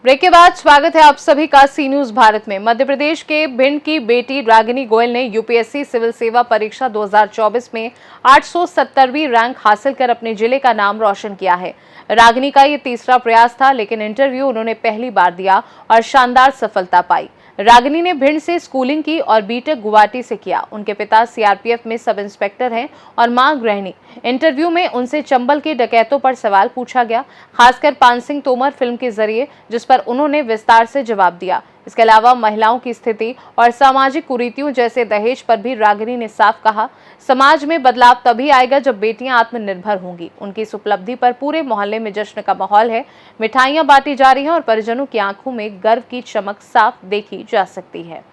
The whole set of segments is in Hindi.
ब्रेक के बाद स्वागत है आप सभी का सी न्यूज भारत में। मध्य प्रदेश के भिंड की बेटी रागिनी गोयल ने यूपीएससी सिविल सेवा परीक्षा 2024 में 870वीं रैंक हासिल कर अपने जिले का नाम रोशन किया है। रागिनी का ये तीसरा प्रयास था, लेकिन इंटरव्यू उन्होंने पहली बार दिया और शानदार सफलता पाई। रागिनी ने भिंड से स्कूलिंग की और बीटेक गुवाहाटी से किया। उनके पिता सीआरपीएफ में सब इंस्पेक्टर हैं और मां गृहिणी। इंटरव्यू में उनसे चंबल के डकैतों पर सवाल पूछा गया, खासकर पान सिंह तोमर फिल्म के जरिए, जिस पर उन्होंने विस्तार से जवाब दिया। इसके अलावा महिलाओं की स्थिति और सामाजिक कुरीतियों जैसे दहेज पर भी रागिनी ने साफ कहा, समाज में बदलाव तभी आएगा जब बेटियां आत्मनिर्भर होंगी। उनकी इस उपलब्धि पर पूरे मोहल्ले में जश्न का माहौल है। मिठाइयां बांटी जा रही हैं और परिजनों की आंखों में गर्व की चमक साफ देखी जा सकती है।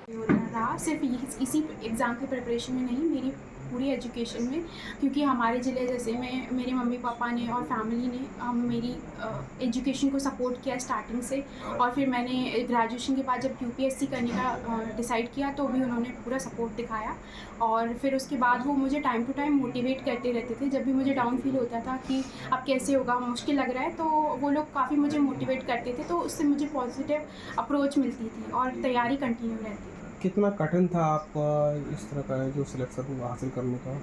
सिर्फ इसी एग्ज़ाम की प्रिपरेशन में नहीं, मेरी पूरी एजुकेशन में, क्योंकि हमारे ज़िले जैसे में मेरे मम्मी पापा ने और फैमिली ने मेरी एजुकेशन को सपोर्ट किया स्टार्टिंग से। और फिर मैंने ग्रेजुएशन के बाद जब यूपीएससी करने का डिसाइड किया तो भी उन्होंने पूरा सपोर्ट दिखाया। और फिर उसके बाद वो मुझे टाइम टू टाइम मोटिवेट करते रहते थे। जब भी मुझे डाउन फील होता था कि अब कैसे होगा, मुश्किल लग रहा है, तो वो लोग काफ़ी मुझे मोटिवेट करते थे, तो उससे मुझे पॉजिटिव अप्रोच मिलती थी और तैयारी कंटिन्यू रहती थी। कितना कठिन था आपका इस तरह का जो सिलेक्शन हासिल करने का?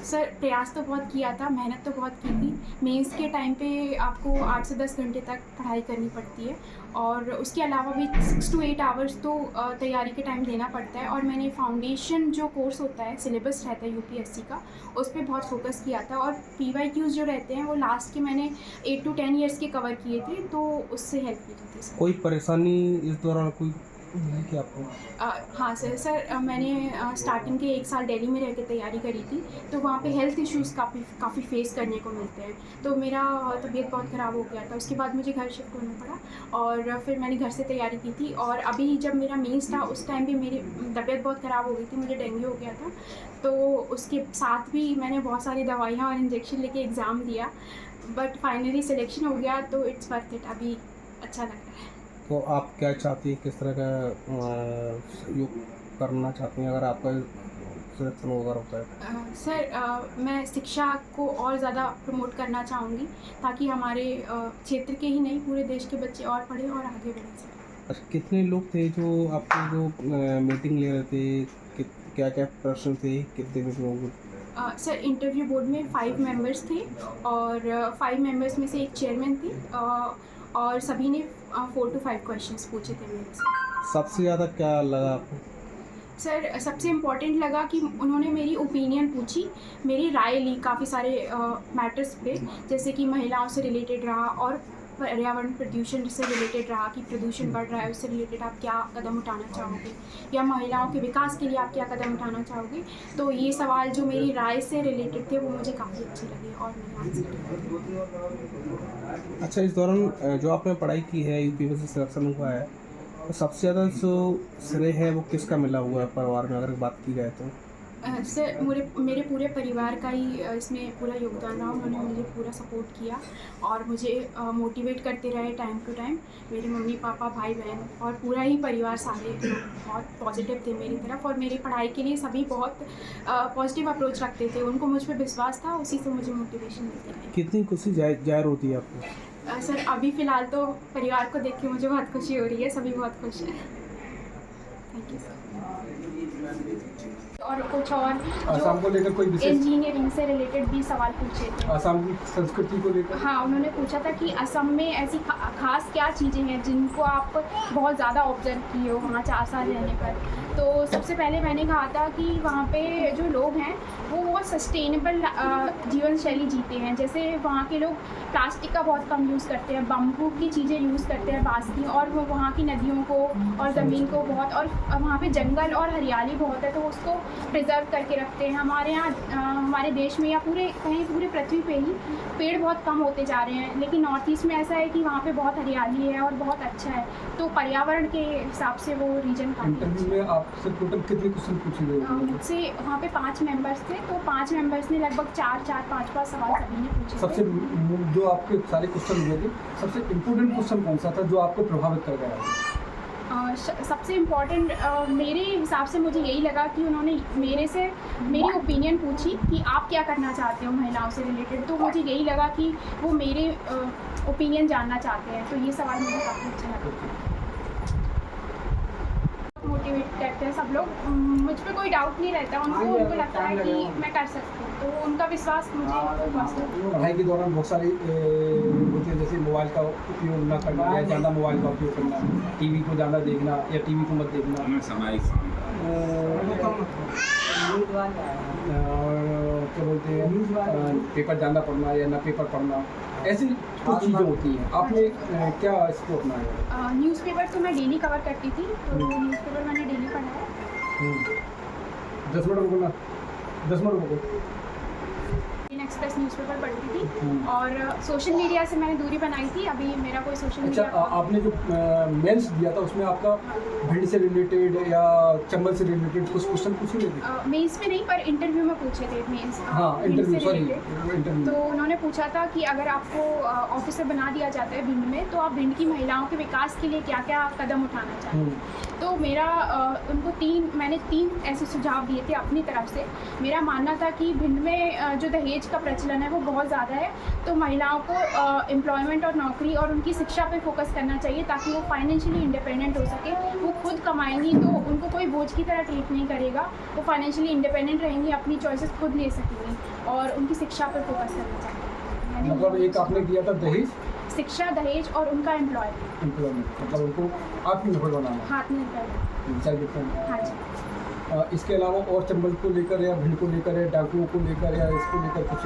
सर, प्रयास तो बहुत किया था, मेहनत तो बहुत की थी। मेंस के टाइम पे आपको 8 से 10 घंटे तक पढ़ाई करनी पड़ती है और उसके अलावा भी 6 to 8 आवर्स तो तैयारी के टाइम देना पड़ता है। और मैंने फाउंडेशन जो कोर्स होता है, सिलेबस रहता है यूपीएससी का, उस पर बहुत फोकस किया था। और पीवाईक्यूज़ जो रहते हैं वो लास्ट के मैंने 8 to 10 ईयर्स के कवर किए थे, तो उससे हेल्प की थी। कोई परेशानी इस दौरान कोई मिली क्या आपको? हाँ सर, मैंने स्टार्टिंग के 1 साल दिल्ली में रह के तैयारी करी थी, तो वहाँ पे हेल्थ इश्यूज़ काफ़ी फेस करने को मिलते हैं। तो मेरा तबीयत बहुत ख़राब हो गया था, उसके बाद मुझे घर शिफ्ट होना पड़ा और फिर मैंने घर से तैयारी की थी। और अभी जब मेरा मेंस था उस टाइम भी मेरी तबीयत बहुत ख़राब हो गई थी, मुझे डेंगू हो गया था। तो उसके साथ भी मैंने बहुत सारी दवाइयाँ और इंजेक्शन लेके एग्ज़ाम दिया, बट फाइनली सिलेक्शन हो गया, तो इट्स वर्थ इट। अभी अच्छा लग रहा है। तो आप क्या चाहती हैं, किस तरह का सहयोग करना चाहती हैं अगर आपका सिलेक्शन वगैरह होता है? सर, मैं शिक्षा को और ज़्यादा प्रमोट करना चाहूँगी, ताकि हमारे क्षेत्र के ही नहीं पूरे देश के बच्चे और पढ़ें और आगे बढ़ें सर। अच्छा, कितने लोग थे जो आपके जो मीटिंग ले रहे थे? क्या क्या प्रश्न थे? कितने लोग? सर, इंटरव्यू बोर्ड में 5 मेंबर्स थे और 5 मेंबर्स में से एक चेयरमैन थी और सभी ने 4 to 5 क्वेश्चंस पूछे थे मेरे से। सबसे ज़्यादा क्या लगा आपको? सर, सबसे इम्पॉर्टेंट लगा कि उन्होंने मेरी ओपिनियन पूछी, मेरी राय ली काफ़ी सारे मैटर्स पे, जैसे कि महिलाओं से रिलेटेड रहा और पर्यावरण प्रदूषण से रिलेटेड रहा कि प्रदूषण बढ़ रहा है, उससे रिलेटेड आप क्या कदम उठाना चाहोगे, या महिलाओं के विकास के लिए आप क्या कदम उठाना चाहोगे। तो ये सवाल जो मेरी राय से रिलेटेड थे वो मुझे काफ़ी अच्छे लगे और मैंने आंसर किया। अच्छा, इस दौरान जो आपने पढ़ाई की है, यूपीएससी सिलेक्शन हुआ है, तो सबसे ज़्यादा जो श्रेय है वो किसका मिला हुआ है परिवार में, अगर बात की जाए तो? सर, मेरे पूरे परिवार का ही इसमें पूरा योगदान रहा। उन्होंने मुझे पूरा सपोर्ट किया और मुझे मोटिवेट करते रहे टाइम टू टाइम। मेरे मम्मी पापा, भाई बहन और पूरा ही परिवार, सारे लोग बहुत पॉजिटिव थे मेरी तरफ और मेरी पढ़ाई के लिए सभी बहुत पॉजिटिव अप्रोच रखते थे। उनको मुझ पर विश्वास था, उसी से मुझे मोटिवेशन मिलती है। कितनी खुशी जाहिर होती है आपको? सर, अभी फ़िलहाल तो परिवार को देख के मुझे बहुत खुशी हो रही है, सभी बहुत खुश हैं। Thank you sir. और कुछ और असम को लेकर कोई विशेष इंजीनियरिंग से रिलेटेड भी सवाल पूछे थे। असम की संस्कृति को लेकर? हाँ, उन्होंने पूछा था कि असम में ऐसी खास क्या चीज़ें हैं जिनको आप बहुत ज़्यादा ऑब्जर्व किए हो वहाँ 4 साल रहने पर। तो सबसे पहले मैंने कहा था कि वहाँ पे जो लोग हैं वो बहुत सस्टेनेबल जीवन शैली जीते हैं। जैसे वहाँ के लोग प्लास्टिक का बहुत कम यूज़ करते हैं, बम्बू की चीज़ें यूज़ करते हैं, बाँस की, और वो वहाँ की नदियों को और ज़मीन को बहुत, और वहाँ पे जंगल और हरियाली बहुत है तो उसको प्रिजर्व करके रखते हैं। हमारे यहाँ हमारे देश में या पूरे पृथ्वी पे ही पेड़ बहुत कम होते जा रहे हैं, लेकिन नॉर्थ ईस्ट में ऐसा है कि वहाँ पे बहुत हरियाली है और बहुत अच्छा है। तो पर्यावरण के हिसाब से वो रीजन इंटरव्यू में आपसे टोटल कितने क्वेश्चन पूछे गए? मुझसे वहाँ पे 5 मेंबर्स थे, तो 5 मेंबर्स ने लगभग 4-5 सवाल सभी ने पूछे। सबसे जो आपके सारे क्वेश्चन हुए थे, सबसे इम्पोर्टेंट क्वेश्चन कौन सा था जो आपको प्रभावित कर गया? सबसे इम्पॉर्टेंट मेरे हिसाब से मुझे यही लगा कि उन्होंने मेरी ओपिनियन पूछी कि आप क्या करना चाहते हो महिलाओं से रिलेटेड, तो मुझे यही लगा कि वो मेरे ओपिनियन जानना चाहते हैं, तो ये सवाल मुझे काफ़ी अच्छा लगा। मोटिवेट करते हैं सब लोग, मुझ पे कोई डाउट नहीं रहता उनको लगता है कि मैं कर सकती हूँ, तो उनका विश्वास मुझे पढ़ाई के दौरान बहुत सारी होती है, जैसे मोबाइल का उपयोग ना करना या ज़्यादा मोबाइल का उपयोग करना, टीवी को ज़्यादा देखना या टीवी को मत देखना, और क्या बोलते हैं पेपर ज़्यादा पढ़ना या ना पेपर पढ़ना, ऐसी कुछ चीज़ें होती हैं। आपने क्या इसको अपनाया? न्यूज़पेपर तो मैं डेली कवर करती थी, तो न्यूज़पेपर मैंने डेली पढ़ा है। 10 मिनट रुको ना, 10 मिनट रुको। एक्सप्रेस न्यूज़पेपर पढ़ती थी और सोशल मीडिया से मैंने दूरी बनाई थी, अभी मेरा कोई सोशल मीडिया। अच्छा, आपने जो मेंस दिया था उसमें आपका भिंड से रिलेटेड या चंबल से रिलेटेड कुछ क्वेश्चन पूछे गए थे? मेंस में नहीं, पर इंटरव्यू में पूछे थे मेंस। हाँ, इंटरव्यू, सॉरी, इंटरव्यू। तो उन्होंने पूछा था कि अगर आपको ऑफिसर बना दिया जाता है भिंड में, तो आप भिंड की महिलाओं के विकास के लिए क्या क्या कदम उठाना चाहते। तो मेरा मैंने तीन ऐसे सुझाव दिए थे अपनी तरफ से। मेरा मानना था कि भिंड में जो दहेज का प्रचलन है वो बहुत ज़्यादा है, तो महिलाओं को एम्प्लॉयमेंट और नौकरी और उनकी शिक्षा पे फोकस करना चाहिए, ताकि वो फाइनेंशियली इंडिपेंडेंट हो सके। वो खुद कमाएंगी तो उनको कोई बोझ की तरह ट्रीट नहीं करेगा, वो फाइनेंशियली इंडिपेंडेंट रहेंगी, अपनी चॉइसेस खुद ले सकेंगी, और उनकी शिक्षा पर फोकस करना चाहिए। मतलब एक आपने किया था दहेज, शिक्षा, दहेज और उनका एम्प्लॉयमेंट, मतलब उनको आत्मनिर्भर बनाना, हाथ में कर। हाँ जी। इसके अलावा और चंबल को लेकर या भिंड को लेकर या डाकुओं को लेकर या इसको लेकर कुछ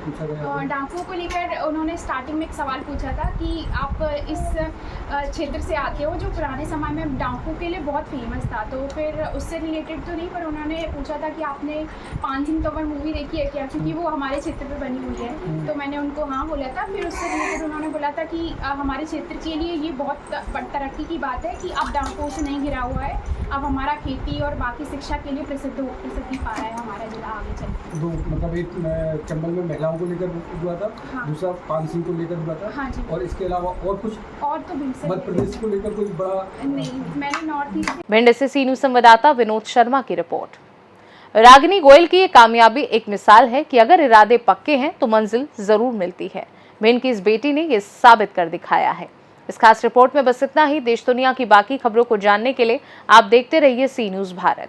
पूछा गया? डाकुओं को लेकर उन्होंने स्टार्टिंग में एक सवाल पूछा था कि आप इस क्षेत्र से आते हो जो पुराने समय में डाकुओं के लिए बहुत फेमस था, तो फिर उससे रिलेटेड तो नहीं, पर उन्होंने पूछा था कि आपने 5 सिंह तोमर मूवी देखी है क्या, क्योंकि वो हमारे क्षेत्र पर बनी हुई है। तो मैंने उनको हाँ बोला था। फिर उससे रिलेटेड उन्होंने बोला था कि हमारे क्षेत्र के लिए ये बहुत तरक्की की बात है कि अब डाकुओं से नहीं घिरा हुआ है, अब हमारा खेती और बाकी शिक्षा के लिए प्रसिद्धि पा रहा है हमारा जिला आगे चल। दो मतलब एक चंबल में महिलाओं को लेकर हुआ था, हाँ। दूसरा 5 सिंह को लेकर हुआ था। हाँ जी। और इसके अलावा और कुछ और तो मध्य प्रदेश को लेकर कोई बड़ा नहीं, मैंने नॉर्थ ईस्ट। भिंड से सीनू संवाददाता विनोद शर्मा की रिपोर्ट। रागिनी गोयल की ये कामयाबी एक मिसाल है कि अगर इरादे पक्के हैं तो मंजिल जरूर मिलती है। भिंड की इस बेटी ने ये साबित कर दिखाया है। इस खास रिपोर्ट में बस इतना ही। देश दुनिया की बाकी खबरों को जानने के लिए आप देखते रहिए सी न्यूज़ भारत।